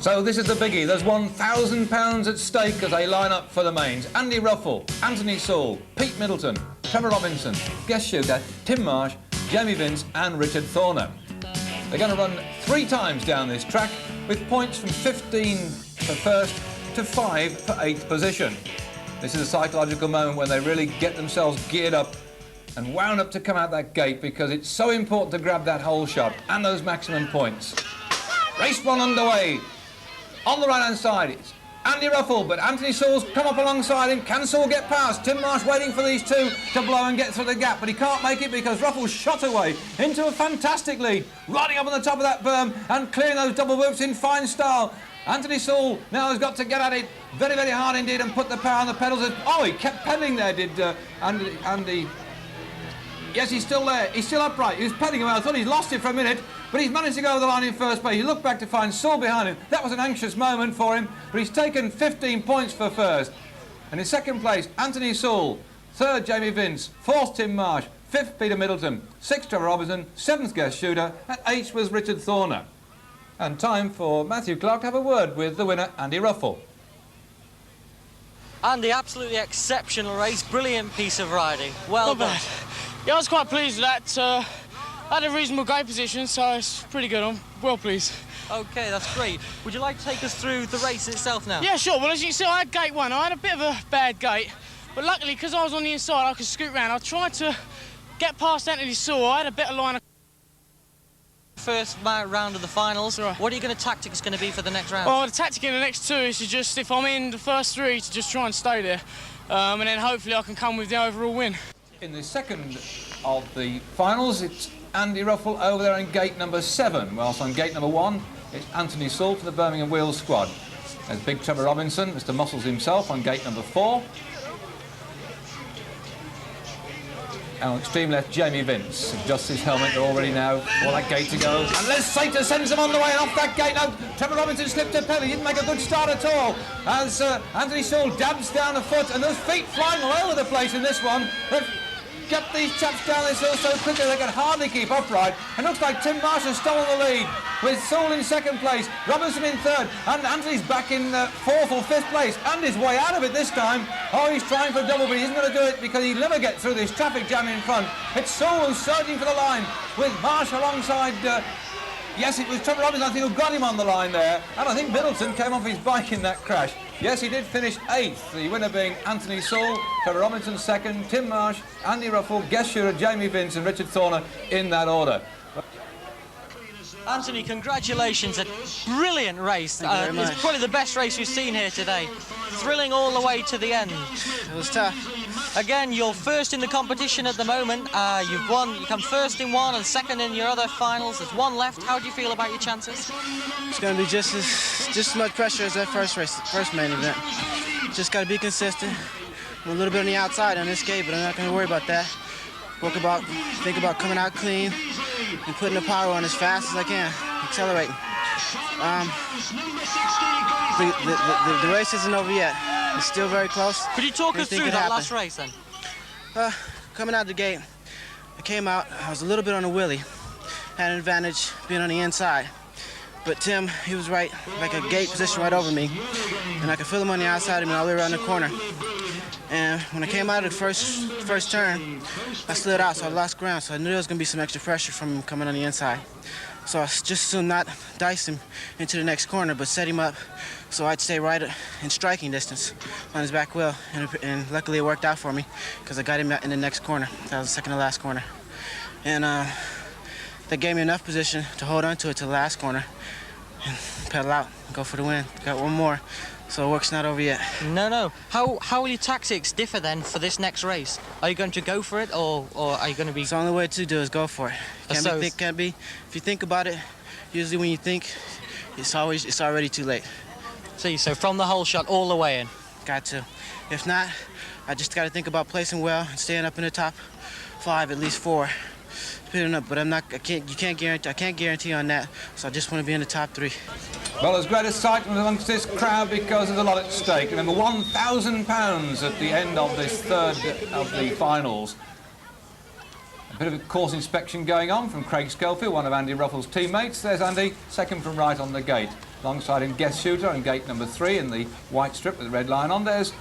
So this is the biggie. There's £1,000 at stake as they line up for the mains. Andy Ruffell, Anthony Saul, Pete Middleton, Trevor Robinson, guest shooter Tim Marsh, Jamie Vince and Richard Thorner. They're going to run 3 times down this track with points from 15 for first to 5 for 8th position. This is a psychological moment when they really get themselves geared up and wound up to come out that gate, because it's so important to grab that hole shot and those maximum points. Race 1 underway. On the right-hand side, it's Andy Ruffell, but Anthony Saul's come up alongside him. Can Saul get past? Tim Marsh waiting for these two to blow and get through the gap, but he can't make it because Ruffell shot away into a fantastic lead, riding up on the top of that berm and clearing those double whoops in fine style. Anthony Saul now has got to get at it very, very hard indeed and put the power on the pedals. Oh, he kept pedalling there, did Andy. Yes, he's still there. He's still upright. He was pedalling away. I thought he'd lost it for a minute, but he's managed to go over the line in first place. He looked back to find Saul behind him. That was an anxious moment for him, but he's taken 15 points for first. And in second place, Anthony Saul. Third, Jamie Vince. Fourth, Tim Marsh. Fifth, Peter Middleton. Sixth, Trevor Robinson. Seventh, guest shooter. And eighth was Richard Thorner. And time for Matthew Clark to have a word with the winner, Andy Ruffell. Andy, absolutely exceptional race. Brilliant piece of riding. Well done. Not bad. Yeah, I was quite pleased with that. I had a reasonable gate position, so it's pretty good. I'm well pleased. OK, that's great. Would you like to take us through the race itself now? Yeah, sure. Well, as you can see, I had gate 1. I had a bit of a bad gate, but luckily, because I was on the inside, I could scoot round. I tried to get past Anthony Saul. I had a better line of... First round of the finals. Right. What are you going to tactics going to be for the next round? Well, the tactic in the next 2 is to just, if I'm in the first 3, to just try and stay there. And then hopefully I can come with the overall win. In the second of the finals, it's Andy Ruffell over there in gate number 7, whilst on gate number 1, it's Anthony Saul for the Birmingham Wheels squad. There's big Trevor Robinson, Mr. Muscles himself, on gate number 4. And on extreme left, Jamie Vince adjusts his helmet. They're already now for that gate to go. And Les Sater sends him on the way, and off that gate. Now, Trevor Robinson slipped a pedal. He didn't make a good start at all. As Anthony Saul dabs down a foot, and those feet flying all over the place in this one. They've got these chaps down this hill so quickly they can hardly keep upright. And looks like Tim Marsh has stolen the lead, with Saul in second place, Robinson in third, and Anthony's back in 4th or 5th place. And his way out of it this time. Oh, he's trying for a double, but he isn't going to do it because he'll never get through this traffic jam in front. It's Saul who's surging for the line, with Marsh alongside... yes, it was Trevor Robinson, I think, who got him on the line there. And I think Middleton came off his bike in that crash. Yes, he did finish 8th, the winner being Anthony Saul, Trevor Robinson 2nd, Tim Marsh, Andy Ruffell, guest shooter Jamie Vince and Richard Thorner in that order. Anthony, congratulations. A brilliant race. Thank you very much. It's probably the best race we've seen here today. Thrilling all the way to the end. It was tough. Again, you're first in the competition at the moment. You've won. You come first in one and second in your other finals. There's one left. How do you feel about your chances? It's going to be just as much pressure as that first main event. Just got to be consistent. I'm a little bit on the outside on this gate, but I'm not going to worry about that. Think about coming out clean and putting the power on as fast as I can. Accelerating. The race isn't over yet. It's still very close. Could you talk us through that last race then? Coming out the gate, I came out. I was a little bit on a wheelie. Had an advantage being on the inside. But Tim, he was right, like a gate position right over me. And I could feel him on the outside of me all the way around the corner. And when I came out of the first turn, I slid out, so I lost ground. So I knew there was going to be some extra pressure from him coming on the inside. So I just assumed not dice him into the next corner, but set him up so I'd stay right in striking distance on his back wheel. And luckily it worked out for me because I got him in the next corner. That was the second to last corner. And that gave me enough position to hold on to it to the last corner and pedal out and go for the win. Got one more. So the work's not over yet. No. How will your tactics differ then for this next race? Are you going to go for it, or are you going to be... It's the only way to do is go for it. Can't be. If you think about it, usually when you think, it's already too late. See, so from the whole shot all the way in? Got to. If not, I just got to think about placing well and staying up in the top 5, at least 4. But I can't guarantee on that, so I just want to be in the top 3. Well, there's great excitement amongst this crowd because there's a lot at stake. Remember, £1,000 at the end of this third of the finals. A bit of a course inspection going on from Craig Schofield, one of Andy Ruffell's teammates. There's Andy, second from right on the gate. Alongside him, Guest Shooter on gate number 3 in the white strip with the red line on. There's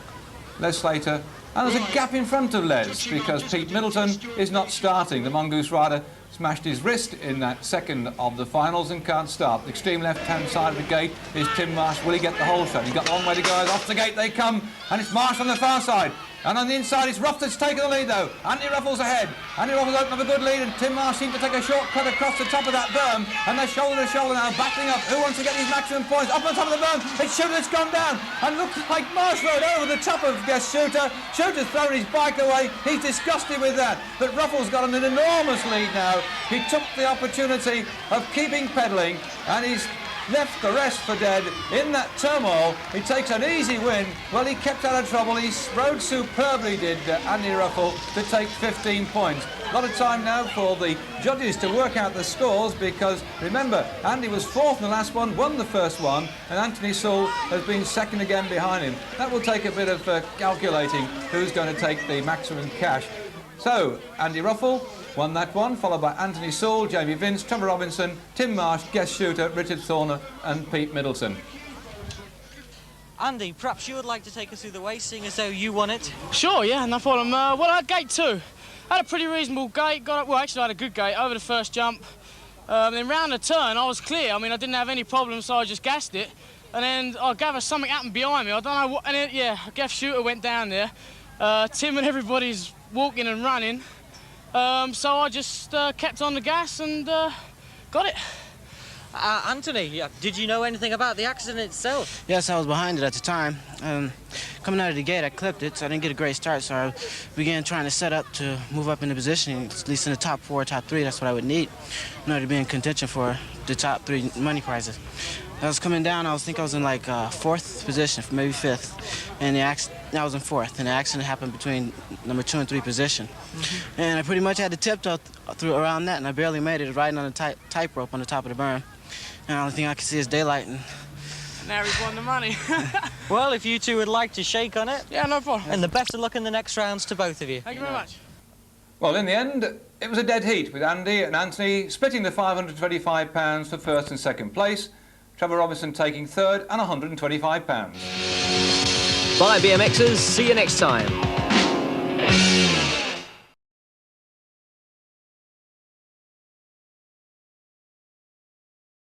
Les Slater. And there's a gap in front of Les because Pete Middleton is not starting. The Mongoose rider smashed his wrist in that second of the finals and can't start. The extreme left-hand side of the gate is Tim Marsh. Will he get the whole shot? He's got a long way to go. Off the gate they come, and it's Marsh on the far side. And on the inside, it's Ruff that's taken the lead, though. Andy Ruffell's ahead. Andy Ruffell's opened up a good lead, and Tim Marsh seems to take a shortcut across the top of that berm. And they're shoulder to shoulder now, battling up. Who wants to get these maximum points? Up on top of the berm, it's Shooter that's gone down. And looks like Marsh rode over the top of Guest Shooter. Shooter's thrown his bike away. He's disgusted with that. But Ruffell's got an enormous lead now. He took the opportunity of keeping pedalling, and he's left the rest for dead in that turmoil. He takes an easy win. Well, he kept out of trouble. He rode superbly, did Andy Ruffell, to take 15 points. A lot of time now for the judges to work out the scores because, remember, Andy was 4th in the last one, won the first one, and Anthony Sewell has been 2nd again behind him. That will take a bit of calculating who's going to take the maximum cash. So, Andy Ruffell won that one, followed by Anthony Sewell, Jamie Vince, Trevor Robinson, Tim Marsh, Guest Shooter, Richard Thorner and Pete Middleton. Andy, perhaps you would like to take us through the race, seeing as though you won it. Sure, yeah, no problem. Well, I had gate 2. I had a pretty reasonable gate. Well, actually, I had a good gate over the first jump. Then round the turn, I was clear. I mean, I didn't have any problems, so I just gassed it. And then I gather something happened behind me. I don't know what. And then, yeah, Guest Shooter went down there. Tim and everybody's walking and running. So I just kept on the gas and got it. Anthony, did you know anything about the accident itself? Yes, I was behind it at the time. Coming out of the gate, I clipped it, so I didn't get a great start. So I began trying to set up to move up into position, at least in the top 4, top 3. That's what I would need in order to be in contention for the top 3 money prizes. I was coming down, I think I was in like 4th position, maybe 5th. And I was in 4th, and the accident happened between number 2 and 3 position. And I pretty much had to tiptoe through around that, and I barely made it, riding on a tight rope on the top of the berm. And the only thing I could see is daylight. And now he's won the money. Well, if you two would like to shake on it. Yeah, no problem. And the best of luck in the next rounds to both of you. Thank you very much. Well, in the end, it was a dead heat with Andy and Anthony splitting the £525 for 1st and 2nd place. Trevor Robinson taking 3rd and £125. Bye BMXers, see you next time.